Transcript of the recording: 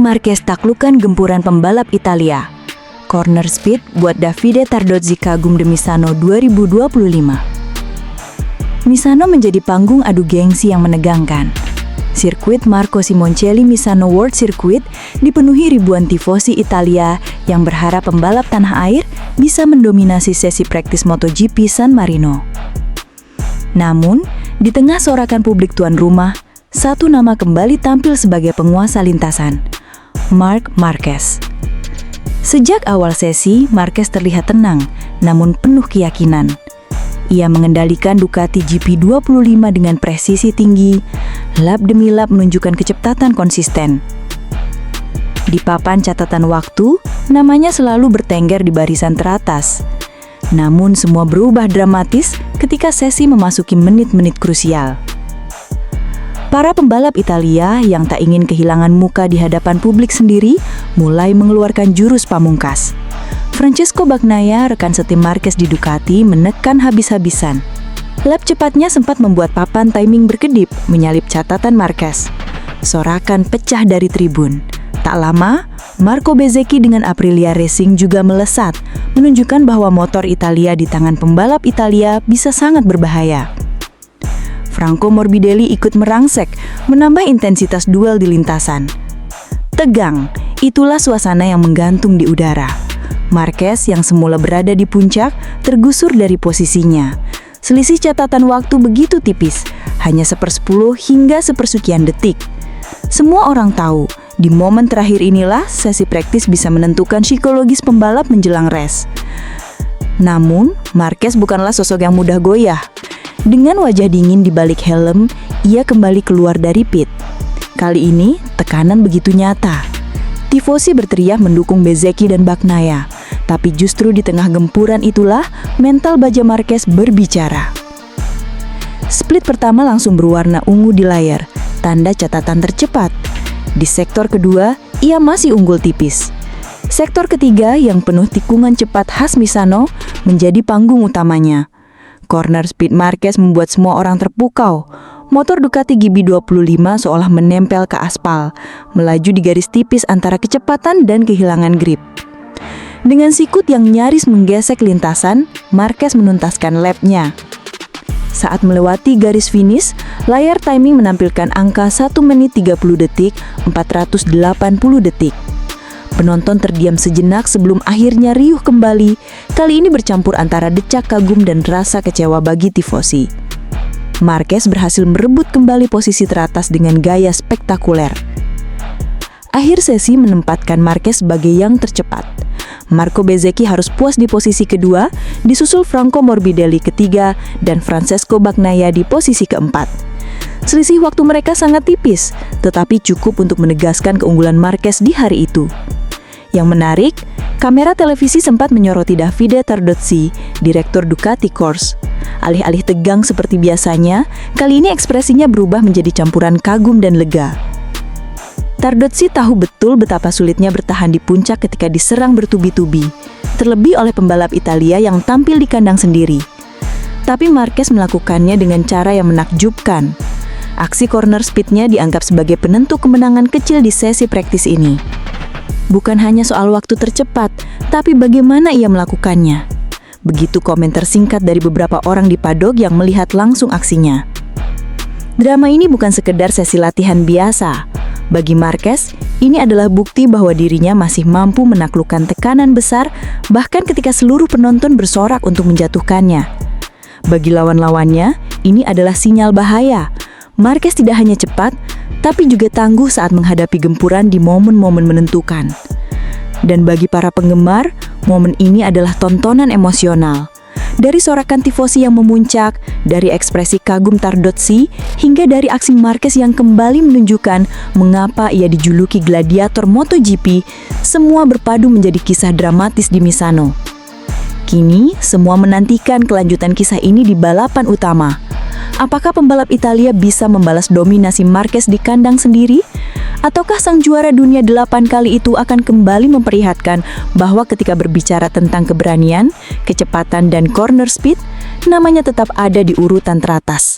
Marquez taklukkan gempuran pembalap Italia. Corner speed buat Davide Tardozzi kagum de Misano 2025. Misano menjadi panggung adu gengsi yang menegangkan. Sirkuit Marco Simoncelli Misano World Circuit dipenuhi ribuan tifosi Italia yang berharap pembalap tanah air bisa mendominasi sesi praktis MotoGP San Marino. Namun, di tengah sorakan publik tuan rumah, satu nama kembali tampil sebagai penguasa lintasan, Marc Marquez. Sejak awal sesi, Marquez terlihat tenang, namun penuh keyakinan. Ia mengendalikan Ducati GP25 dengan presisi tinggi, lap demi lap menunjukkan kecepatan konsisten. Di papan catatan waktu, namanya selalu bertengger di barisan teratas. Namun semua berubah dramatis ketika sesi memasuki menit-menit krusial. Para pembalap Italia yang tak ingin kehilangan muka di hadapan publik sendiri mulai mengeluarkan jurus pamungkas. Francesco Bagnaia, rekan setim Marquez di Ducati, menekan habis-habisan. Lap cepatnya sempat membuat papan timing berkedip, menyalip catatan Marquez. Sorakan pecah dari tribun. Tak lama, Marco Bezzecchi dengan Aprilia Racing juga melesat, menunjukkan bahwa motor Italia di tangan pembalap Italia bisa sangat berbahaya. Franco Morbidelli ikut merangsek, menambah intensitas duel di lintasan. Tegang, itulah suasana yang menggantung di udara. Marquez yang semula berada di puncak tergusur dari posisinya. Selisih catatan waktu begitu tipis, hanya 1/10 hingga 1/sekian detik. Semua orang tahu, di momen terakhir inilah sesi praktis bisa menentukan psikologis pembalap menjelang race. Namun, Marquez bukanlah sosok yang mudah goyah. Dengan wajah dingin di balik helm, ia kembali keluar dari pit. Kali ini, tekanan begitu nyata. Tifosi berteriak mendukung Bezzecchi dan Bagnaia, tapi justru di tengah gempuran itulah mental baja Marquez berbicara. Split pertama langsung berwarna ungu di layar, tanda catatan tercepat. Di sektor kedua, ia masih unggul tipis. Sektor ketiga yang penuh tikungan cepat khas Misano menjadi panggung utamanya. Corner speed Marquez membuat semua orang terpukau. Motor Ducati GP25 seolah menempel ke aspal, melaju di garis tipis antara kecepatan dan kehilangan grip. Dengan sikut yang nyaris menggesek lintasan, Marquez menuntaskan lapnya. Saat melewati garis finish, layar timing menampilkan angka 1 menit 30 detik, 480 detik. Penonton terdiam sejenak sebelum akhirnya riuh kembali, kali ini bercampur antara decak kagum dan rasa kecewa bagi tifosi. Marquez berhasil merebut kembali posisi teratas dengan gaya spektakuler. Akhir sesi menempatkan Marquez sebagai yang tercepat. Marco Bezzecchi harus puas di posisi kedua, disusul Franco Morbidelli ketiga dan Francesco Bagnaia di posisi keempat. Selisih waktu mereka sangat tipis, tetapi cukup untuk menegaskan keunggulan Marquez di hari itu. Yang menarik, kamera televisi sempat menyoroti Davide Tardozzi, direktur Ducati Corse. Alih-alih tegang seperti biasanya, kali ini ekspresinya berubah menjadi campuran kagum dan lega. Tardozzi tahu betul betapa sulitnya bertahan di puncak ketika diserang bertubi-tubi, terlebih oleh pembalap Italia yang tampil di kandang sendiri. Tapi Marquez melakukannya dengan cara yang menakjubkan. Aksi corner speednya dianggap sebagai penentu kemenangan kecil di sesi praktis ini. Bukan hanya soal waktu tercepat, tapi bagaimana ia melakukannya. Begitu komentar singkat dari beberapa orang di paddock yang melihat langsung aksinya. Drama ini bukan sekedar sesi latihan biasa. Bagi Marquez, ini adalah bukti bahwa dirinya masih mampu menaklukkan tekanan besar, bahkan ketika seluruh penonton bersorak untuk menjatuhkannya. Bagi lawan-lawannya, ini adalah sinyal bahaya. Marquez tidak hanya cepat, tapi juga tangguh saat menghadapi gempuran di momen-momen menentukan. Dan bagi para penggemar, momen ini adalah tontonan emosional. Dari sorakan tifosi yang memuncak, dari ekspresi kagum Tardozzi, hingga dari aksi Marquez yang kembali menunjukkan mengapa ia dijuluki gladiator MotoGP, semua berpadu menjadi kisah dramatis di Misano. Kini, semua menantikan kelanjutan kisah ini di balapan utama. Apakah pembalap Italia bisa membalas dominasi Marquez di kandang sendiri? Ataukah sang juara dunia 8 kali itu akan kembali memperlihatkan bahwa ketika berbicara tentang keberanian, kecepatan, dan corner speed, namanya tetap ada di urutan teratas?